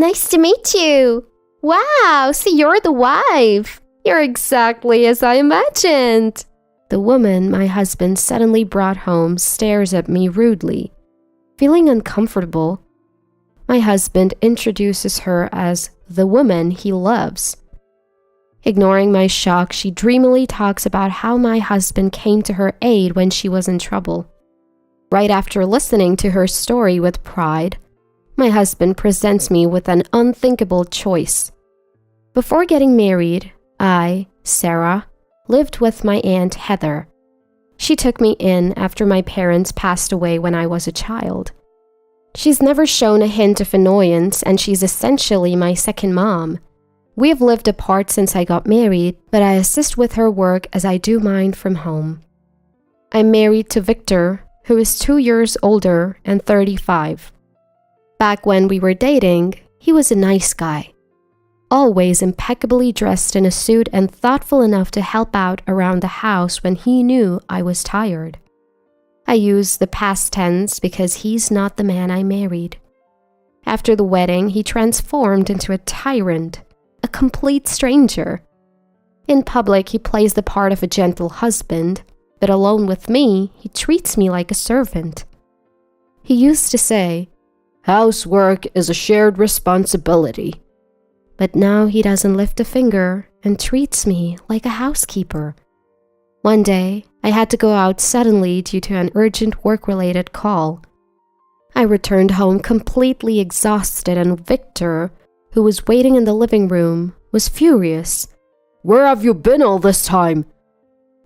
Nice to meet you. Wow, so you're the wife. You're exactly as I imagined. The woman my husband suddenly brought home stares at me rudely. Feeling uncomfortable, my husband introduces her as the woman he loves. Ignoring my shock, she dreamily talks about how my husband came to her aid when she was in trouble. Right after listening to her story with pride, my husband presents me with an unthinkable choice. Before getting married, I, Sarah, lived with my aunt Heather. She took me in after my parents passed away when I was a child. She's never shown a hint of annoyance, and she's essentially my second mom. We have lived apart since I got married, but I assist with her work as I do mine from home. I'm married to Victor, who is 2 years older and 35. Back when we were dating, he was a nice guy. Always impeccably dressed in a suit and thoughtful enough to help out around the house when he knew I was tired. I use the past tense because he's not the man I married. After the wedding, he transformed into a tyrant, a complete stranger. In public, he plays the part of a gentle husband, but alone with me, he treats me like a servant. He used to say, "Housework is a shared responsibility." But now he doesn't lift a finger and treats me like a housekeeper. One day, I had to go out suddenly due to an urgent work-related call. I returned home completely exhausted, and Victor, who was waiting in the living room, was furious. "Where have you been all this time?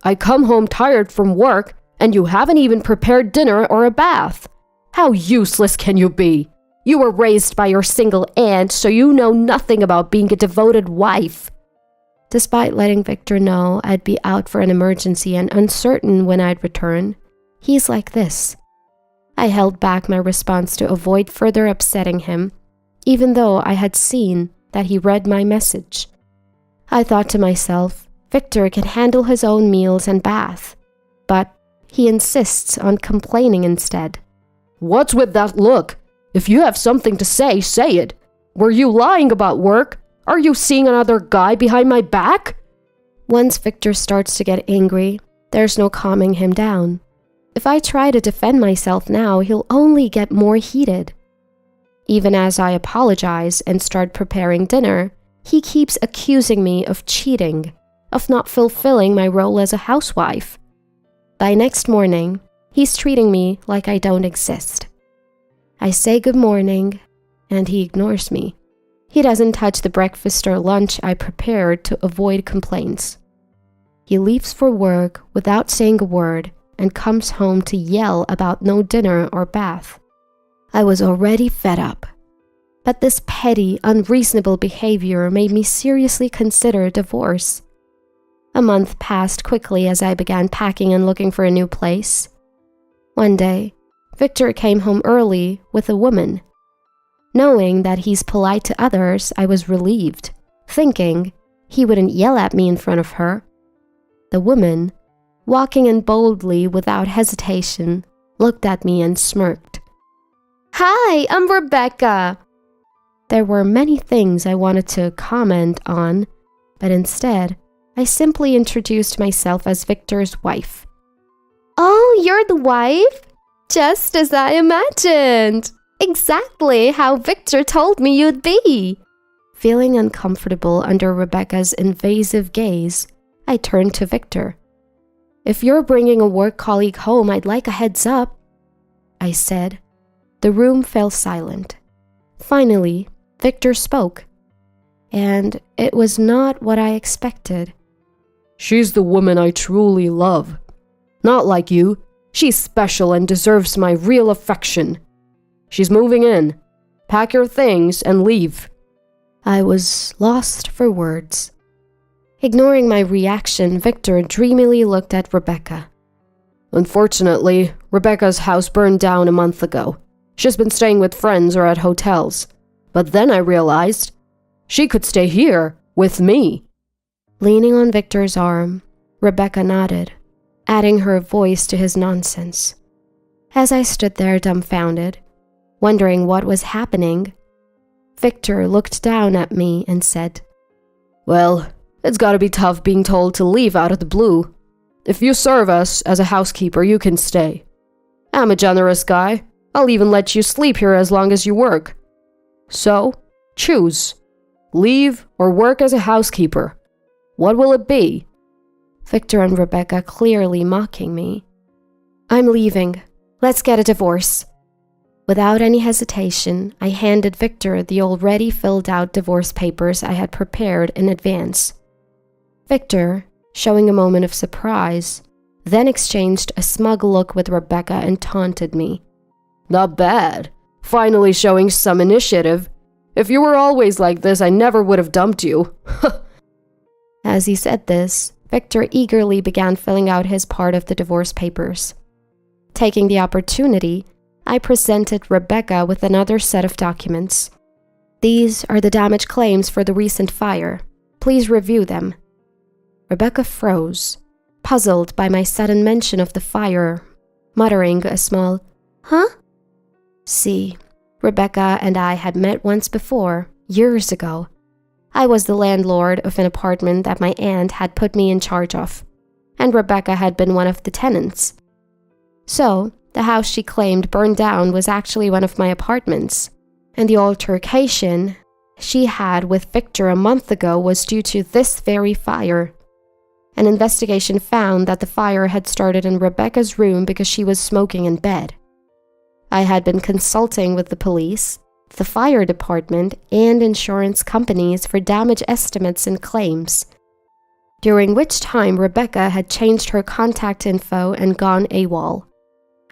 I come home tired from work, and you haven't even prepared dinner or a bath. How useless can you be? You were raised by your single aunt, so you know nothing about being a devoted wife." Despite letting Victor know I'd be out for an emergency and uncertain when I'd return, he's like this. I held back my response to avoid further upsetting him, even though I had seen that he read my message. I thought to myself, Victor can handle his own meals and bath, but he insists on complaining instead. "What's with that look? If you have something to say, say it. Were you lying about work? Are you seeing another guy behind my back?" Once Victor starts to get angry, there's no calming him down. If I try to defend myself now, he'll only get more heated. Even as I apologize and start preparing dinner, he keeps accusing me of cheating, of not fulfilling my role as a housewife. By next morning, he's treating me like I don't exist. I say good morning, and he ignores me. He doesn't touch the breakfast or lunch I prepared to avoid complaints. He leaves for work without saying a word and comes home to yell about no dinner or bath. I was already fed up, but this petty, unreasonable behavior made me seriously consider divorce. A month passed quickly as I began packing and looking for a new place. One day, Victor came home early with a woman. Knowing that he's polite to others, I was relieved, thinking he wouldn't yell at me in front of her. The woman, walking in boldly without hesitation, looked at me and smirked. "Hi, I'm Rebecca." There were many things I wanted to comment on, but instead, I simply introduced myself as Victor's wife. "Oh, you're the wife? Just as I imagined. Exactly how Victor told me you'd be." Feeling uncomfortable under Rebecca's invasive gaze, I turned to Victor. "If you're bringing a work colleague home, I'd like a heads up," I said. The room fell silent. Finally, Victor spoke, and it was not what I expected. "She's the woman I truly love. Not like you. She's special and deserves my real affection. She's moving in. Pack your things and leave." I was lost for words. Ignoring my reaction, Victor dreamily looked at Rebecca. "Unfortunately, Rebecca's house burned down a month ago. She's been staying with friends or at hotels. But then I realized she could stay here with me." Leaning on Victor's arm, Rebecca nodded, adding her voice to his nonsense. As I stood there dumbfounded, wondering what was happening, Victor looked down at me and said, "Well, it's gotta be tough being told to leave out of the blue. If you serve us as a housekeeper, you can stay. I'm a generous guy. I'll even let you sleep here as long as you work. So, choose. Leave or work as a housekeeper. What will it be?" Victor and Rebecca clearly mocking me. "I'm leaving. Let's get a divorce." Without any hesitation, I handed Victor the already filled out divorce papers I had prepared in advance. Victor, showing a moment of surprise, then exchanged a smug look with Rebecca and taunted me. "Not bad. Finally showing some initiative. If you were always like this, I never would have dumped you." As he said this, Victor eagerly began filling out his part of the divorce papers. Taking the opportunity, I presented Rebecca with another set of documents. "These are the damage claims for the recent fire. Please review them." Rebecca froze, puzzled by my sudden mention of the fire, muttering a small, "Huh?" See, Rebecca and I had met once before, years ago. I was the landlord of an apartment that my aunt had put me in charge of, and Rebecca had been one of the tenants. So, the house she claimed burned down was actually one of my apartments, and the altercation she had with Victor a month ago was due to this very fire. An investigation found that the fire had started in Rebecca's room because she was smoking in bed. I had been consulting with the police, the fire department, and insurance companies for damage estimates and claims, during which time Rebecca had changed her contact info and gone AWOL.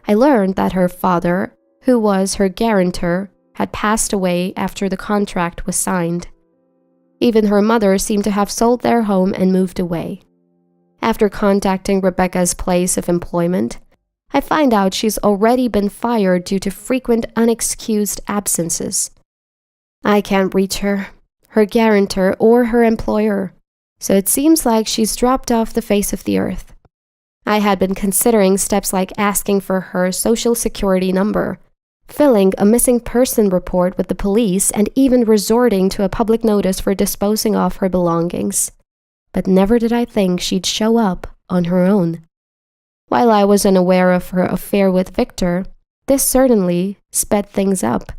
I learned that her father, who was her guarantor, had passed away after the contract was signed. Even her mother seemed to have sold their home and moved away. After contacting Rebecca's place of employment, I find out she's already been fired due to frequent unexcused absences. I can't reach her guarantor, or her employer, so it seems like she's dropped off the face of the earth. I had been considering steps like asking for her social security number, filling a missing person report with the police, and even resorting to a public notice for disposing of her belongings. But never did I think she'd show up on her own. While I was unaware of her affair with Victor, this certainly sped things up.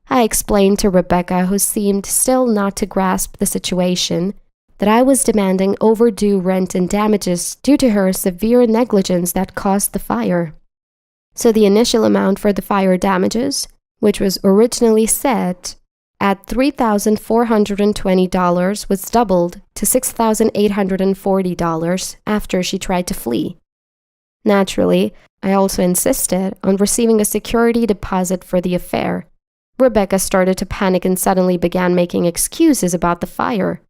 I explained to Rebecca, who seemed still not to grasp the situation, that I was demanding overdue rent and damages due to her severe negligence that caused the fire. So the initial amount for the fire damages, which was originally set at $3,420, was doubled to $6,840 after she tried to flee. Naturally, I also insisted on receiving a security deposit for the affair. Rebecca started to panic and suddenly began making excuses about the fire.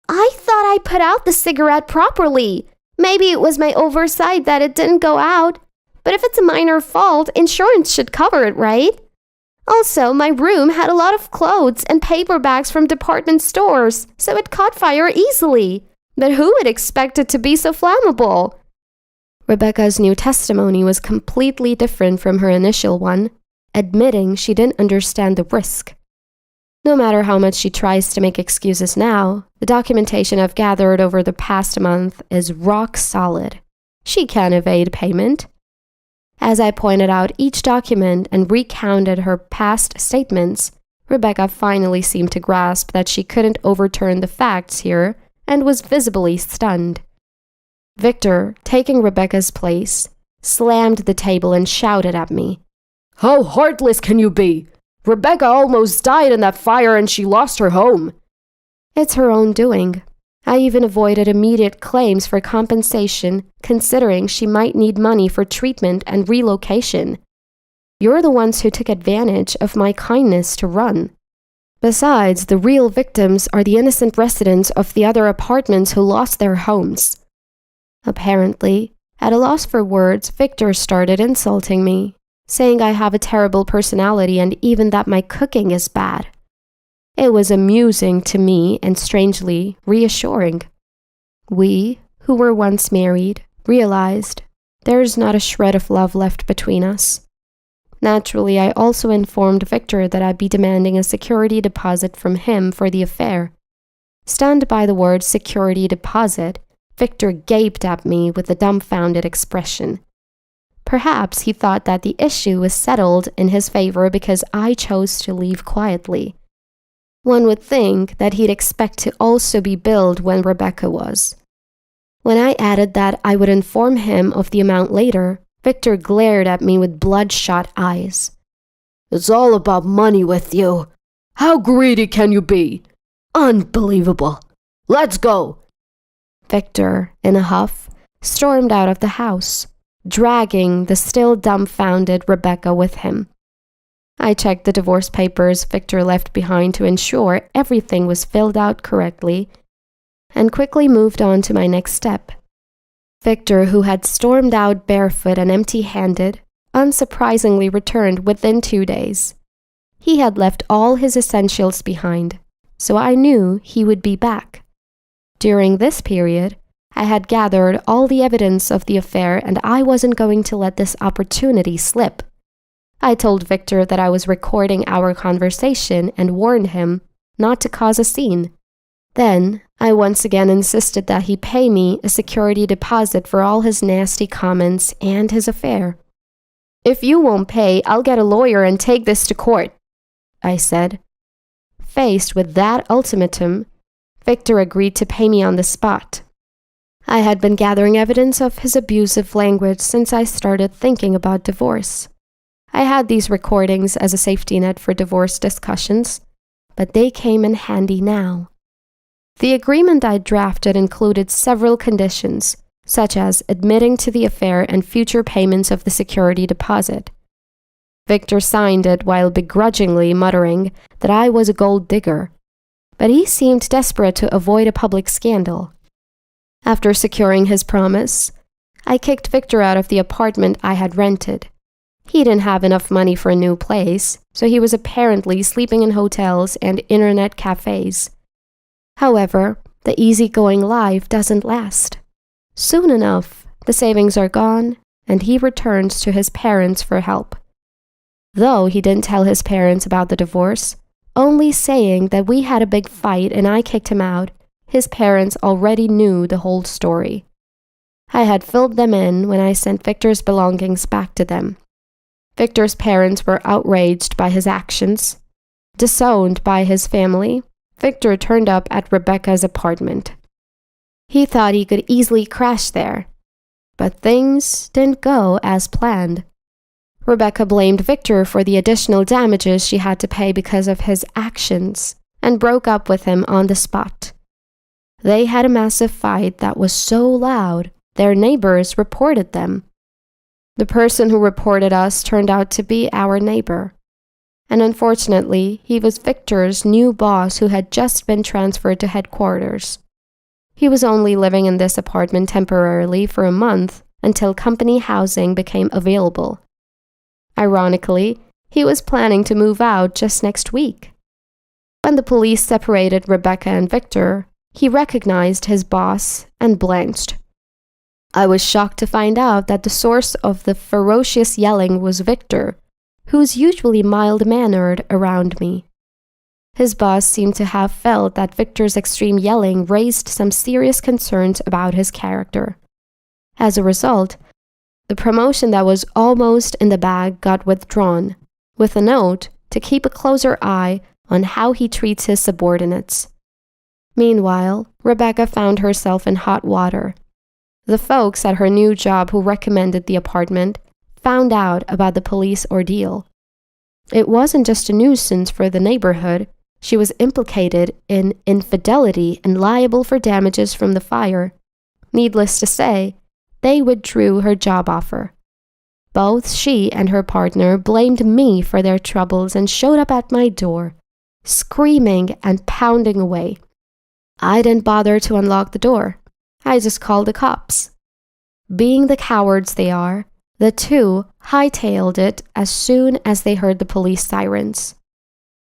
"I thought I put out the cigarette properly. Maybe it was my oversight that it didn't go out. But if it's a minor fault, insurance should cover it, right? Also, my room had a lot of clothes and paper bags from department stores, so it caught fire easily. But who would expect it to be so flammable?" Rebecca's new testimony was completely different from her initial one, admitting she didn't understand the risk. No matter how much she tries to make excuses now, the documentation I've gathered over the past month is rock solid. She can't evade payment. As I pointed out each document and recounted her past statements, Rebecca finally seemed to grasp that she couldn't overturn the facts here and was visibly stunned. Victor, taking Rebecca's place, slammed the table and shouted at me. "How heartless can you be? Rebecca almost died in that fire and she lost her home." "It's her own doing. I even avoided immediate claims for compensation, considering she might need money for treatment and relocation. You're the ones who took advantage of my kindness to run. Besides, the real victims are the innocent residents of the other apartments who lost their homes." Apparently, at a loss for words, Victor started insulting me, saying I have a terrible personality and even that my cooking is bad. It was amusing to me and strangely reassuring. We, who were once married, realized there's not a shred of love left between us. Naturally, I also informed Victor that I'd be demanding a security deposit from him for the affair. Stunned by the word security deposit, Victor gaped at me with a dumbfounded expression. Perhaps he thought that the issue was settled in his favor because I chose to leave quietly. One would think that he'd expect to also be billed when Rebecca was. When I added that I would inform him of the amount later, Victor glared at me with bloodshot eyes. It's all about money with you. How greedy can you be? Unbelievable. Let's go. Victor, in a huff, stormed out of the house, dragging the still dumbfounded Rebecca with him. I checked the divorce papers Victor left behind to ensure everything was filled out correctly, and quickly moved on to my next step. Victor, who had stormed out barefoot and empty-handed, unsurprisingly returned within 2 days. He had left all his essentials behind, so I knew he would be back. During this period, I had gathered all the evidence of the affair, and I wasn't going to let this opportunity slip. I told Victor that I was recording our conversation and warned him not to cause a scene. Then, I once again insisted that he pay me a security deposit for all his nasty comments and his affair. "If you won't pay, I'll get a lawyer and take this to court," I said. Faced with that ultimatum, Victor agreed to pay me on the spot. I had been gathering evidence of his abusive language since I started thinking about divorce. I had these recordings as a safety net for divorce discussions, but they came in handy now. The agreement I drafted included several conditions, such as admitting to the affair and future payments of the security deposit. Victor signed it while begrudgingly muttering that I was a gold digger, but he seemed desperate to avoid a public scandal. After securing his promise, I kicked Victor out of the apartment I had rented. He didn't have enough money for a new place, so he was apparently sleeping in hotels and internet cafes. However, the easygoing life doesn't last. Soon enough, the savings are gone, and he returns to his parents for help. Though he didn't tell his parents about the divorce, only saying that we had a big fight and I kicked him out, his parents already knew the whole story. I had filled them in when I sent Victor's belongings back to them. Victor's parents were outraged by his actions. Disowned by his family, Victor turned up at Rebecca's apartment. He thought he could easily crash there, but things didn't go as planned. Rebecca blamed Victor for the additional damages she had to pay because of his actions and broke up with him on the spot. They had a massive fight that was so loud, their neighbors reported them. The person who reported us turned out to be our neighbor. And unfortunately, he was Victor's new boss who had just been transferred to headquarters. He was only living in this apartment temporarily for a month until company housing became available. Ironically, he was planning to move out just next week. When the police separated Rebecca and Victor, he recognized his boss and blanched. I was shocked to find out that the source of the ferocious yelling was Victor, who's usually mild-mannered around me. His boss seemed to have felt that Victor's extreme yelling raised some serious concerns about his character. As a result, the promotion that was almost in the bag got withdrawn, with a note to keep a closer eye on how he treats his subordinates. Meanwhile, Rebecca found herself in hot water. The folks at her new job who recommended the apartment found out about the police ordeal. It wasn't just a nuisance for the neighborhood. She was implicated in infidelity and liable for damages from the fire. Needless to say, they withdrew her job offer. Both she and her partner blamed me for their troubles and showed up at my door, screaming and pounding away. I didn't bother to unlock the door. I just called the cops. Being the cowards they are, the two hightailed it as soon as they heard the police sirens.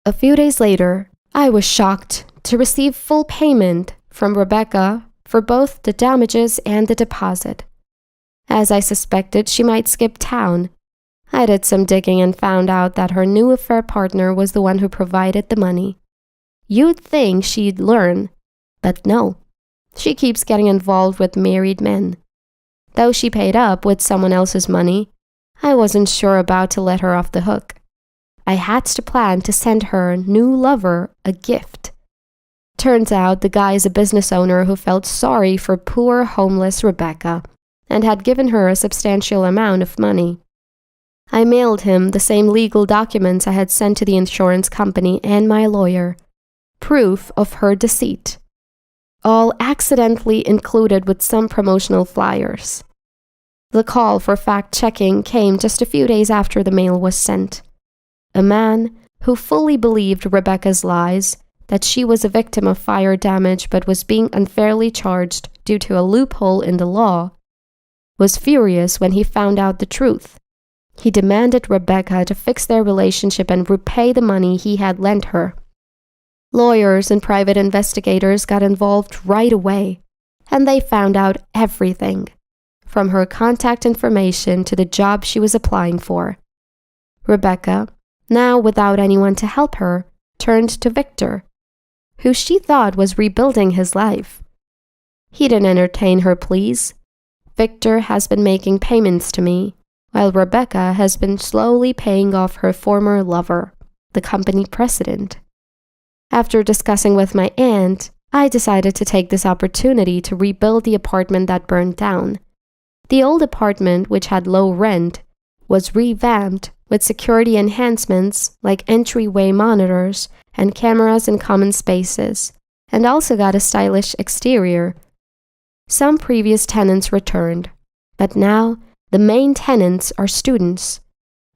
A few days later, I was shocked to receive full payment from Rebecca for both the damages and the deposit. As I suspected, she might skip town. I did some digging and found out that her new affair partner was the one who provided the money. You'd think she'd learn, but no. She keeps getting involved with married men. Though she paid up with someone else's money, I wasn't sure about to let her off the hook. I hatched a plan to send her new lover a gift. Turns out the guy is a business owner who felt sorry for poor homeless Rebecca and had given her a substantial amount of money. I mailed him the same legal documents I had sent to the insurance company and my lawyer, proof of her deceit, all accidentally included with some promotional flyers. The call for fact-checking came just a few days after the mail was sent. A man who fully believed Rebecca's lies, that she was a victim of fire damage but was being unfairly charged due to a loophole in the law, was furious when he found out the truth. He demanded Rebecca to fix their relationship and repay the money he had lent her. Lawyers and private investigators got involved right away, and they found out everything, from her contact information to the job she was applying for. Rebecca, now without anyone to help her, turned to Victor, who she thought was rebuilding his life. He didn't entertain her pleas. Victor has been making payments to me, while Rebecca has been slowly paying off her former lover, the company president. After discussing with my aunt, I decided to take this opportunity to rebuild the apartment that burned down. The old apartment, which had low rent, was revamped with security enhancements like entryway monitors and cameras in common spaces, and also got a stylish exterior. Some previous tenants returned, but now the main tenants are students.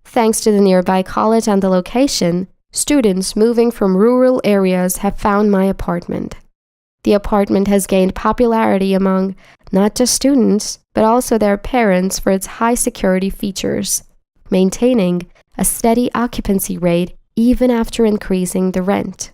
Thanks to the nearby college and the location, students moving from rural areas have found my apartment. The apartment has gained popularity among not just students, but also their parents for its high security features, maintaining a steady occupancy rate even after increasing the rent.